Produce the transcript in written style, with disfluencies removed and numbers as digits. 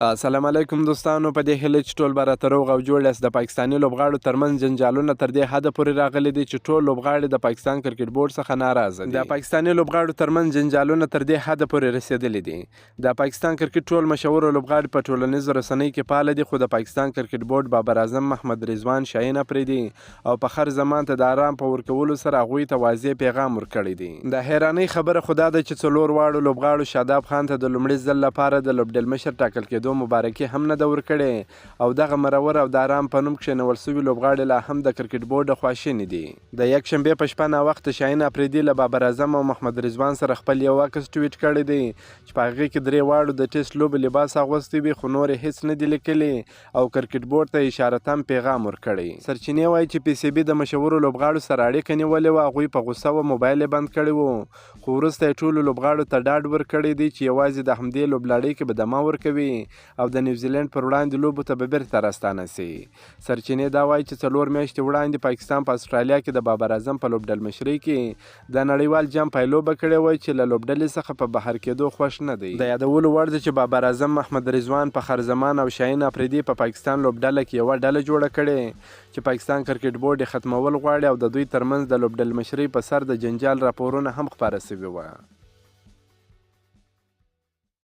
السلام علیکم دوستانو، په دې هیله چې ټول به راته روغ او جوړ یاست. د پاکستاني لوبغاړو ترمنځ جنجالونه تر دې حده پورې راغلي دي چې ټول لوبغاړي د پاکستان کرکټ بورډ څخه ناراضه دي. د پاکستاني لوبغاړو ترمنځ جنجالونه تر دې حده پورې رسېدلي دي. د پاکستان کرکټ ټول مشهور لوبغاړي په ټولنیزو رسنیو کې فعال دي، خو د پاکستان کرکټ بورډ بابر اعظم محمد رضوان شاهین افریدي او فخر زمان ته د آرام په ورکولو سره هغوی ته واضح پیغام ورکړی دی. د حیرانۍ خبره خو دا ده چې څلور واړو لوبغاړو شاداب خان ته د لومړي ځل لپاره د لوبډلمشر ټاکل کېدو مبارکي هم نه ده ورکړې او دغه مرور او د آرام په نوم کښېنول سوي لوبغاړي لا هم د کرکټ بورډ خواشیني دي. د یکشنبې په شپه ناوخته شاهین افریدي له بابر اعظم او محمد رضوان سره خپل یو عکس ټویټ کړی دی چې په هغې کې درې واړو د ټیسټ لوبې لباس اغوستی وي، خو نور هیڅ نه دي لیکلي او کرکټ بورډ ته اشارتاً پیغام ورکړی. سرچینې وایي چې پی سی بي د مشهورو لوبغاړو سره اړیکه نیولې وه، هغوی په غوسه و موبایل یې بند کړی و، خو وروسته یې ټولو لوبغاړو ته ډاډ ورکړی دی چې یوازې د همدې لوبلړۍ کې به دمه ورکوي او د نیوزیلینډ پر وړاندې لوبو ته به بیرته راستانه سي. سرچینې دا وایي چې 4 میاشتې وړاندې پاکستان په اسټرالیا کې د بابر اعظم په لوبډلمشرۍ کې د نړیوال جام پایلوبه کړې وای چې له لوبډلې څخه په بهر کېدو خوښ نه دی. د یادولو وړ ده چې بابر اعظم محمد رضوان، فخر زمان او شاهین افریدي په پاکستان لوبډله کې یوه ډله جوړه کړې چې پاکستان کرکټ بورډ یې ختمول غواړي او د دوی ترمنځ د لوبډلمشرۍ په سر د جنجال راپورونه هم خپاره سوي وه.